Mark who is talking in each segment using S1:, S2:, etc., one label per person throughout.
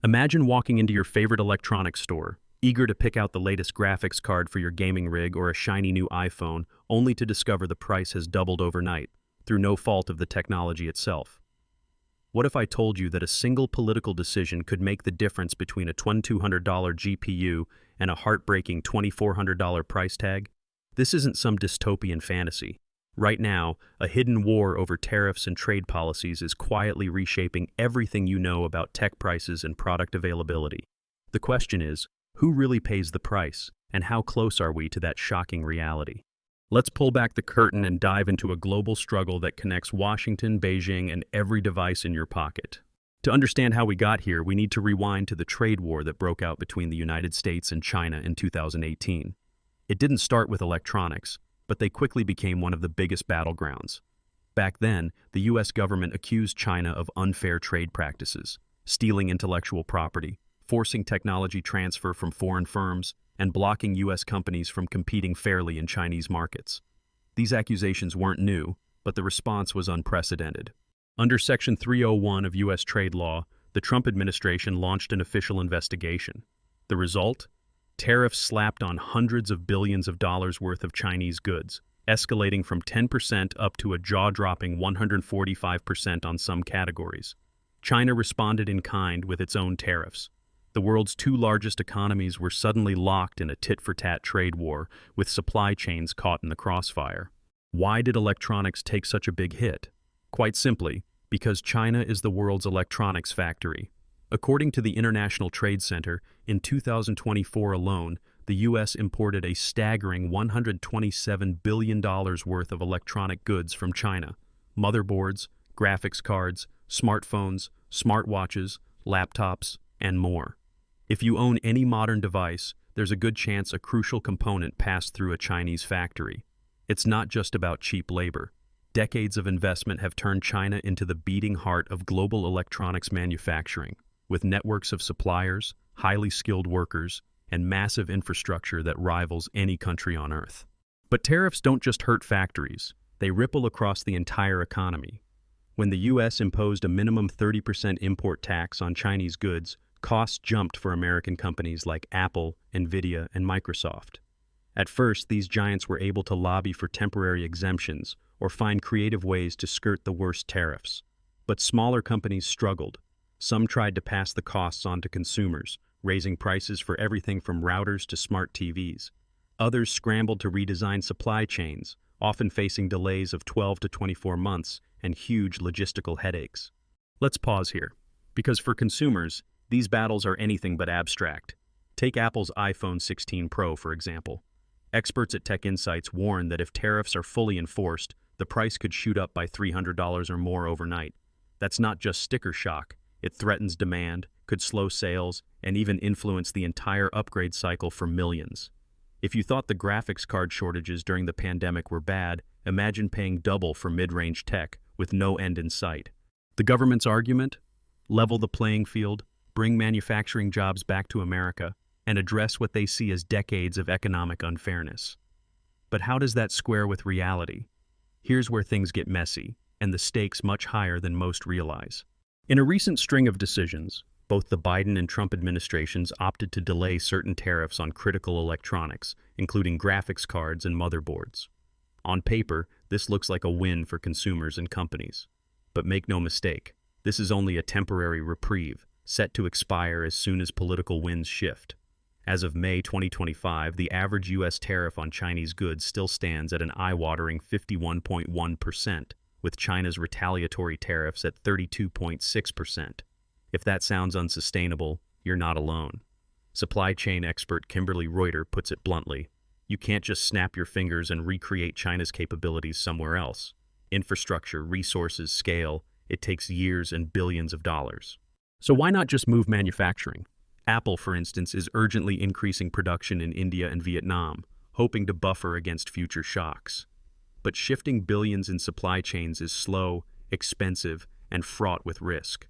S1: Imagine walking into your favorite electronics store, eager to pick out the latest graphics card for your gaming rig or a shiny new iPhone, only to discover the price has doubled overnight, through no fault of the technology itself. What if I told you that a single political decision could make the difference between a $2,200 GPU and a heartbreaking $2,400 price tag? This isn't some dystopian fantasy. Right now, a hidden war over tariffs and trade policies is quietly reshaping everything you know about tech prices and product availability. The question is, who really pays the price, and how close are we to that shocking reality? Let's pull back the curtain and dive into a global struggle that connects Washington, Beijing, and every device in your pocket. To understand how we got here, we need to rewind to the trade war that broke out between the United States and China in 2018. It didn't start with electronics, but they quickly became one of the biggest battlegrounds. Back then, the U.S. government accused China of unfair trade practices, stealing intellectual property, forcing technology transfer from foreign firms, and blocking U.S. companies from competing fairly in Chinese markets. These accusations weren't new, but the response was unprecedented. Under Section 301 of U.S. trade law, the Trump administration launched an official investigation. The result? Tariffs slapped on hundreds of billions of dollars worth of Chinese goods, escalating from 10% up to a jaw-dropping 145% on some categories. China responded in kind with its own tariffs. The world's two largest economies were suddenly locked in a tit-for-tat trade war, with supply chains caught in the crossfire. Why did electronics take such a big hit? Quite simply, because China is the world's electronics factory. According to the International Trade Center, in 2024 alone, the U.S. imported a staggering $127 billion worth of electronic goods from China: motherboards, graphics cards, smartphones, smartwatches, laptops, and more. If you own any modern device, there's a good chance a crucial component passed through a Chinese factory. It's not just about cheap labor. Decades of investment have turned China into the beating heart of global electronics manufacturing, with networks of suppliers, highly skilled workers, and massive infrastructure that rivals any country on Earth. But tariffs don't just hurt factories, they ripple across the entire economy. When the U.S. imposed a minimum 30% import tax on Chinese goods, costs jumped for American companies like Apple, Nvidia, and Microsoft. At first, these giants were able to lobby for temporary exemptions or find creative ways to skirt the worst tariffs. But smaller companies struggled. Some tried to pass the costs on to consumers, raising prices for everything from routers to smart TVs. Others scrambled to redesign supply chains, often facing delays of 12 to 24 months and huge logistical headaches. Let's pause here, because for consumers, these battles are anything but abstract. Take Apple's iPhone 16 Pro, for example. Experts at Tech Insights warn that if tariffs are fully enforced, the price could shoot up by $300 or more overnight. That's not just sticker shock. It threatens demand, could slow sales, and even influence the entire upgrade cycle for millions. If you thought the graphics card shortages during the pandemic were bad, imagine paying double for mid-range tech with no end in sight. The government's argument? Level the playing field, bring manufacturing jobs back to America, and address what they see as decades of economic unfairness. But how does that square with reality? Here's where things get messy, and the stakes much higher than most realize. In a recent string of decisions, both the Biden and Trump administrations opted to delay certain tariffs on critical electronics, including graphics cards and motherboards. On paper, this looks like a win for consumers and companies. But make no mistake, this is only a temporary reprieve, set to expire as soon as political winds shift. As of May 2025, the average U.S. tariff on Chinese goods still stands at an eye-watering 51.1%, with China's retaliatory tariffs at 32.6%. If that sounds unsustainable, you're not alone. Supply chain expert Kimberly Reuter puts it bluntly: you can't just snap your fingers and recreate China's capabilities somewhere else. Infrastructure, resources, scale, it takes years and billions of dollars. So why not just move manufacturing? Apple, for instance, is urgently increasing production in India and Vietnam, hoping to buffer against future shocks. But shifting billions in supply chains is slow, expensive, and fraught with risk.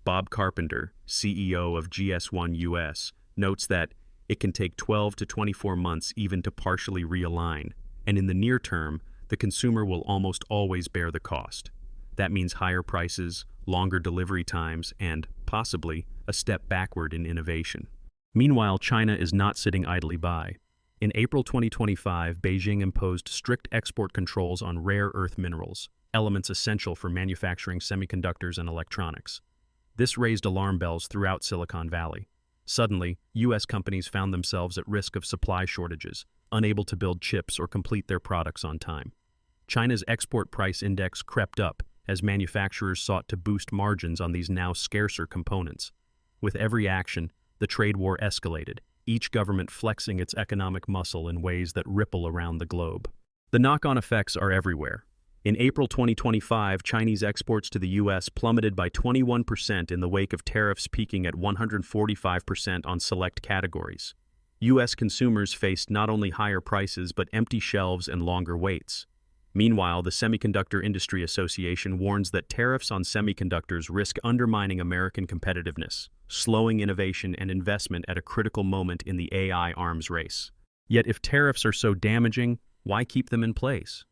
S1: Bob Carpenter, CEO of GS1 US, notes that it can take 12 to 24 months even to partially realign, and in the near term, the consumer will almost always bear the cost. That means higher prices, longer delivery times, and, possibly, a step backward in innovation. Meanwhile, China is not sitting idly by. In April 2025, Beijing imposed strict export controls on rare earth minerals, elements essential for manufacturing semiconductors and electronics. This raised alarm bells throughout Silicon Valley. Suddenly, U.S. companies found themselves at risk of supply shortages, unable to build chips or complete their products on time. China's export price index crept up as manufacturers sought to boost margins on these now scarcer components. With every action, the trade war escalated, each government flexing its economic muscle in ways that ripple around the globe. The knock-on effects are everywhere. In April 2025, Chinese exports to the U.S. plummeted by 21% in the wake of tariffs peaking at 145% on select categories. U.S. consumers faced not only higher prices but empty shelves and longer waits. Meanwhile, the Semiconductor Industry Association warns that tariffs on semiconductors risk undermining American competitiveness, slowing innovation and investment at a critical moment in the AI arms race. Yet if tariffs are so damaging, why keep them in place?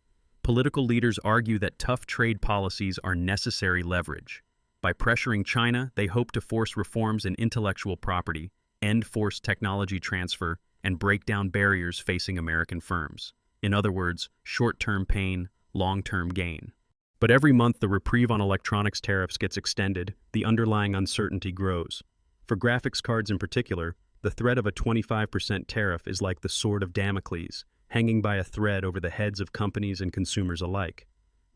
S1: Political leaders argue that tough trade policies are necessary leverage. By pressuring China, they hope to force reforms in intellectual property, end forced technology transfer, and break down barriers facing American firms. In other words, short-term pain, long-term gain. But every month the reprieve on electronics tariffs gets extended, the underlying uncertainty grows. For graphics cards in particular, the threat of a 25% tariff is like the sword of Damocles, hanging by a thread over the heads of companies and consumers alike.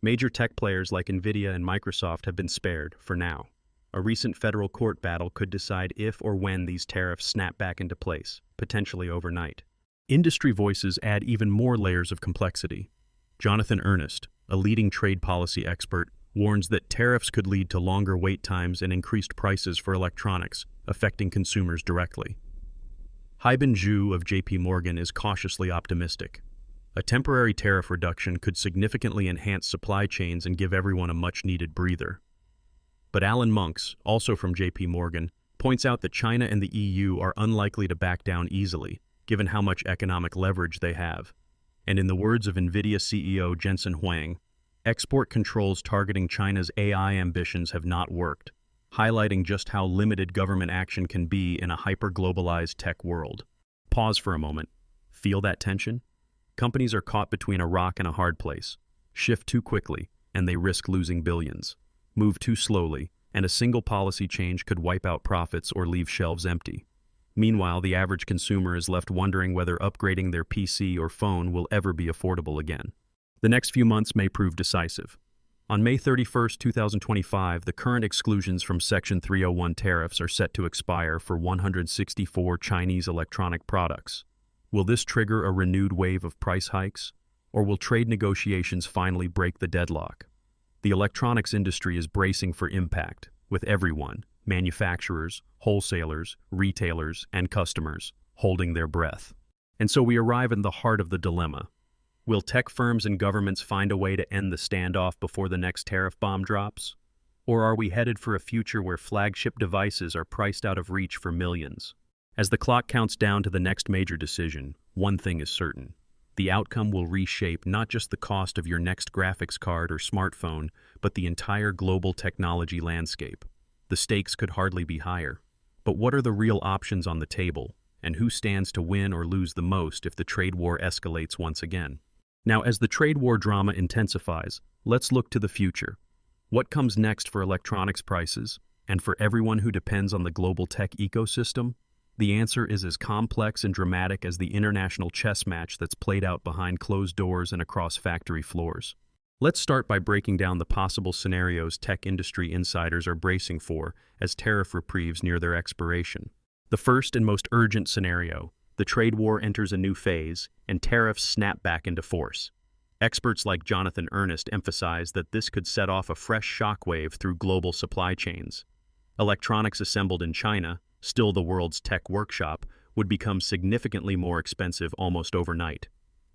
S1: Major tech players like Nvidia and Microsoft have been spared, for now. A recent federal court battle could decide if or when these tariffs snap back into place, potentially overnight. Industry voices add even more layers of complexity. Jonathan Ernest, a leading trade policy expert, warns that tariffs could lead to longer wait times and increased prices for electronics, affecting consumers directly. Haibin Zhu of J.P. Morgan is cautiously optimistic. A temporary tariff reduction could significantly enhance supply chains and give everyone a much-needed breather. But Alan Monks, also from J.P. Morgan, points out that China and the EU are unlikely to back down easily, given how much economic leverage they have. And in the words of Nvidia CEO Jensen Huang, export controls targeting China's AI ambitions have not worked, highlighting just how limited government action can be in a hyper-globalized tech world. Pause for a moment. Feel that tension? Companies are caught between a rock and a hard place. Shift too quickly, and they risk losing billions. Move too slowly, and a single policy change could wipe out profits or leave shelves empty. Meanwhile, the average consumer is left wondering whether upgrading their PC or phone will ever be affordable again. The next few months may prove decisive. On May 31, 2025, the current exclusions from Section 301 tariffs are set to expire for 164 Chinese electronic products. Will this trigger a renewed wave of price hikes, or will trade negotiations finally break the deadlock? The electronics industry is bracing for impact, with everyone, manufacturers, wholesalers, retailers, and customers, holding their breath. And so we arrive in the heart of the dilemma. Will tech firms and governments find a way to end the standoff before the next tariff bomb drops? Or are we headed for a future where flagship devices are priced out of reach for millions? As the clock counts down to the next major decision, one thing is certain. The outcome will reshape not just the cost of your next graphics card or smartphone, but the entire global technology landscape. The stakes could hardly be higher. But what are the real options on the table, and who stands to win or lose the most if the trade war escalates once again? Now, as the trade war drama intensifies, let's look to the future. What comes next for electronics prices, and for everyone who depends on the global tech ecosystem? The answer is as complex and dramatic as the international chess match that's played out behind closed doors and across factory floors. Let's start by breaking down the possible scenarios tech industry insiders are bracing for as tariff reprieves near their expiration. The first and most urgent scenario: the trade war enters a new phase, and tariffs snap back into force. Experts like Jonathan Ernest emphasize that this could set off a fresh shockwave through global supply chains. Electronics assembled in China, still the world's tech workshop, would become significantly more expensive almost overnight.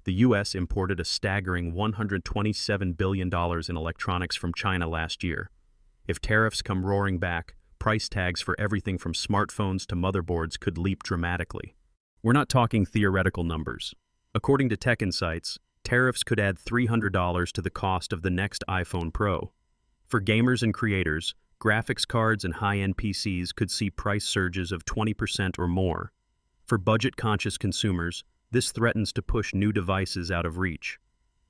S1: The U.S. imported a staggering $127 billion in electronics from China last year. If tariffs come roaring back, price tags for everything from smartphones to motherboards could leap dramatically. We're not talking theoretical numbers. According to Tech Insights, tariffs could add $300 to the cost of the next iPhone Pro. For gamers and creators, Graphics cards and high-end PCs could see price surges of 20% or more. For budget-conscious consumers, this threatens to push new devices out of reach.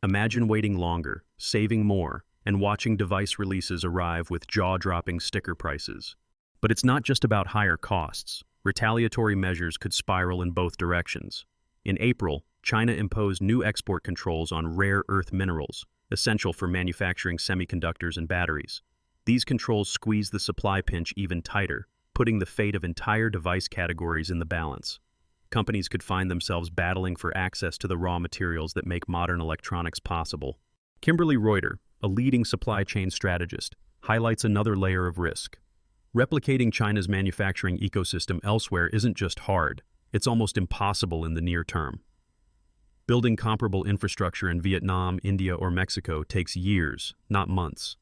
S1: Imagine waiting longer, saving more, and watching device releases arrive with jaw-dropping sticker prices. But it's not just about higher costs. Retaliatory measures could spiral in both directions. In April, China imposed new export controls on rare earth minerals, essential for manufacturing semiconductors and batteries. These controls squeeze the supply pinch even tighter, putting the fate of entire device categories in the balance. Companies could find themselves battling for access to the raw materials that make modern electronics possible. Kimberly Reuter, a leading supply chain strategist, highlights another layer of risk. Replicating China's manufacturing ecosystem elsewhere isn't just hard, it's almost impossible in the near term. Building comparable infrastructure in Vietnam, India, or Mexico takes years, not months.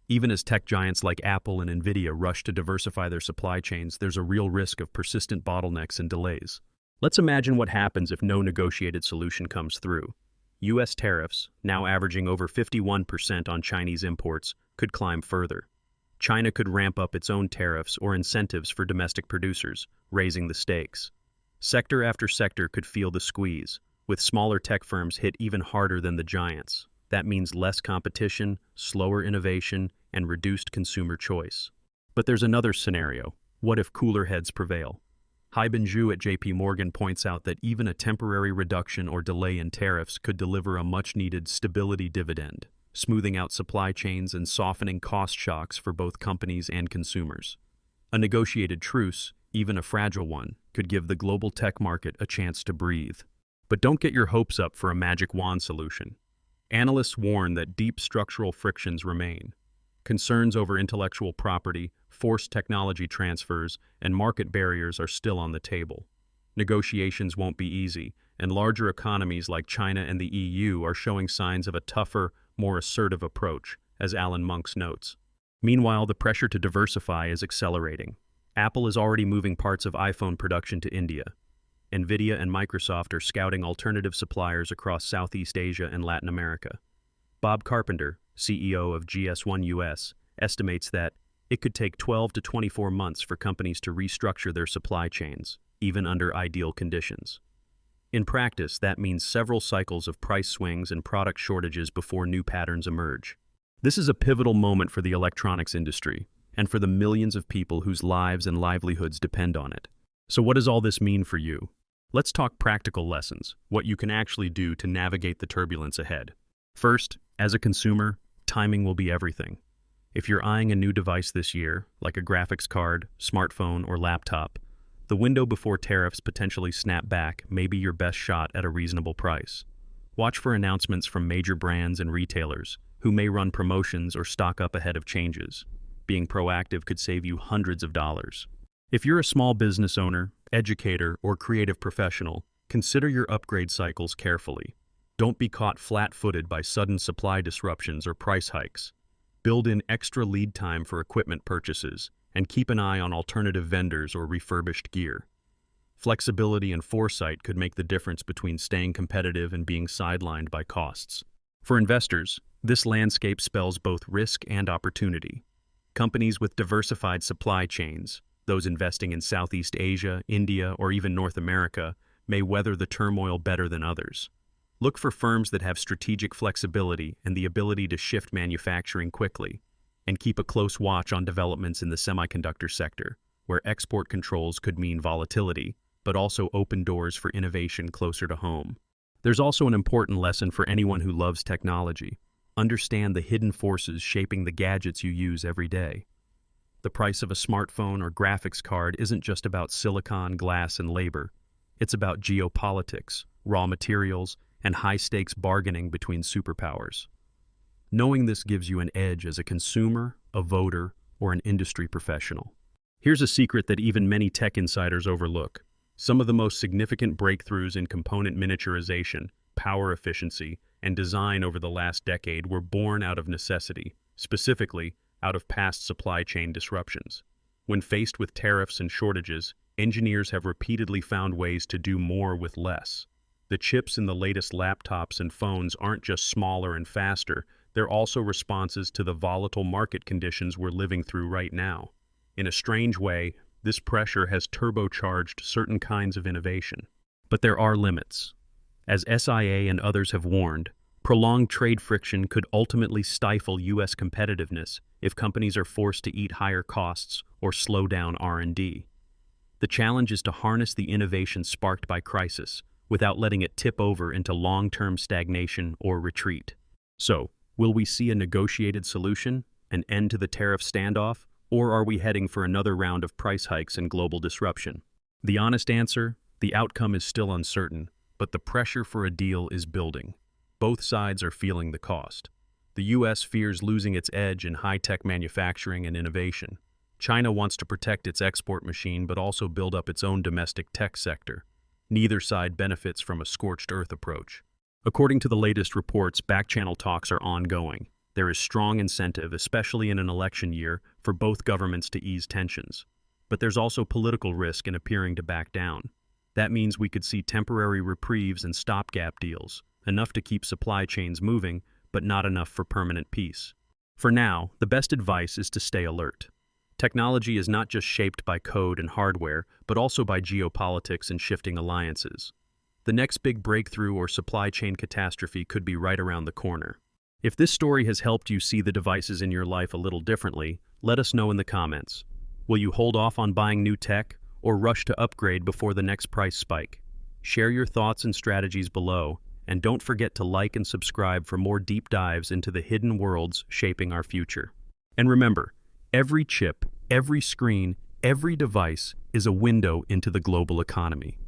S1: Even as tech giants like Apple and Nvidia rush to diversify their supply chains, there's a real risk of persistent bottlenecks and delays. Let's imagine what happens if no negotiated solution comes through. U.S. tariffs, now averaging over 51% on Chinese imports, could climb further. China could ramp up its own tariffs or incentives for domestic producers, raising the stakes. Sector after sector could feel the squeeze, with smaller tech firms hit even harder than the giants. That means less competition, slower innovation, and reduced consumer choice. But there's another scenario. What if cooler heads prevail? Haiben Zhu at J.P. Morgan points out that even a temporary reduction or delay in tariffs could deliver a much-needed stability dividend, smoothing out supply chains and softening cost shocks for both companies and consumers. A negotiated truce, even a fragile one, could give the global tech market a chance to breathe. But don't get your hopes up for a magic wand solution. Analysts warn that deep structural frictions remain. Concerns over intellectual property, forced technology transfers, and market barriers are still on the table. Negotiations won't be easy, and larger economies like China and the EU are showing signs of a tougher, more assertive approach, as Alan Monks notes. Meanwhile, the pressure to diversify is accelerating. Apple is already moving parts of iPhone production to India. Nvidia and Microsoft are scouting alternative suppliers across Southeast Asia and Latin America. Bob Carpenter, CEO of GS1 US, estimates that it could take 12 to 24 months for companies to restructure their supply chains, even under ideal conditions. In practice, that means several cycles of price swings and product shortages before new patterns emerge. This is a pivotal moment for the electronics industry, and for the millions of people whose lives and livelihoods depend on it. So what does all this mean for you? Let's talk practical lessons, what you can actually do to navigate the turbulence ahead. First, as a consumer, timing will be everything. If you're eyeing a new device this year, like a graphics card, smartphone, or laptop, the window before tariffs potentially snap back may be your best shot at a reasonable price. Watch for announcements from major brands and retailers, who may run promotions or stock up ahead of changes. Being proactive could save you hundreds of dollars. If you're a small business owner, educator, or creative professional, consider your upgrade cycles carefully. Don't be caught flat-footed by sudden supply disruptions or price hikes. Build in extra lead time for equipment purchases, and keep an eye on alternative vendors or refurbished gear. Flexibility and foresight could make the difference between staying competitive and being sidelined by costs. For investors, this landscape spells both risk and opportunity. Companies with diversified supply chains, those investing in Southeast Asia, India, or even North America, may weather the turmoil better than others. Look for firms that have strategic flexibility and the ability to shift manufacturing quickly, and keep a close watch on developments in the semiconductor sector, where export controls could mean volatility, but also open doors for innovation closer to home. There's also an important lesson for anyone who loves technology. Understand the hidden forces shaping the gadgets you use every day. The price of a smartphone or graphics card isn't just about silicon, glass, and labor. It's about geopolitics, raw materials, and high-stakes bargaining between superpowers. Knowing this gives you an edge as a consumer, a voter, or an industry professional. Here's a secret that even many tech insiders overlook. Some of the most significant breakthroughs in component miniaturization, power efficiency, and design over the last decade were born out of necessity, specifically out of past supply chain disruptions. When faced with tariffs and shortages, engineers have repeatedly found ways to do more with less. The chips in the latest laptops and phones aren't just smaller and faster, They're also responses to the volatile market conditions we're living through right now. In a strange way, this pressure has turbocharged certain kinds of innovation. But there are limits. As SIA and others have warned, prolonged trade friction could ultimately stifle U.S. competitiveness if companies are forced to eat higher costs or slow down R&D. The challenge is to harness the innovation sparked by crisis without letting it tip over into long-term stagnation or retreat. So, will we see a negotiated solution, an end to the tariff standoff, or are we heading for another round of price hikes and global disruption? The honest answer, the outcome is still uncertain, but the pressure for a deal is building. Both sides are feeling the cost. The U.S. fears losing its edge in high-tech manufacturing and innovation. China wants to protect its export machine but also build up its own domestic tech sector. Neither side benefits from a scorched earth approach. According to the latest reports, back-channel talks are ongoing. There is strong incentive, especially in an election year, for both governments to ease tensions. But there's also political risk in appearing to back down. That means we could see temporary reprieves and stopgap deals, enough to keep supply chains moving, but not enough for permanent peace. For now, the best advice is to stay alert. Technology is not just shaped by code and hardware, but also by geopolitics and shifting alliances. The next big breakthrough or supply chain catastrophe could be right around the corner. If this story has helped you see the devices in your life a little differently, let us know in the comments. Will you hold off on buying new tech or rush to upgrade before the next price spike? Share your thoughts and strategies below, and don't forget to like and subscribe for more deep dives into the hidden worlds shaping our future. And remember, every chip, every screen, every device is a window into the global economy.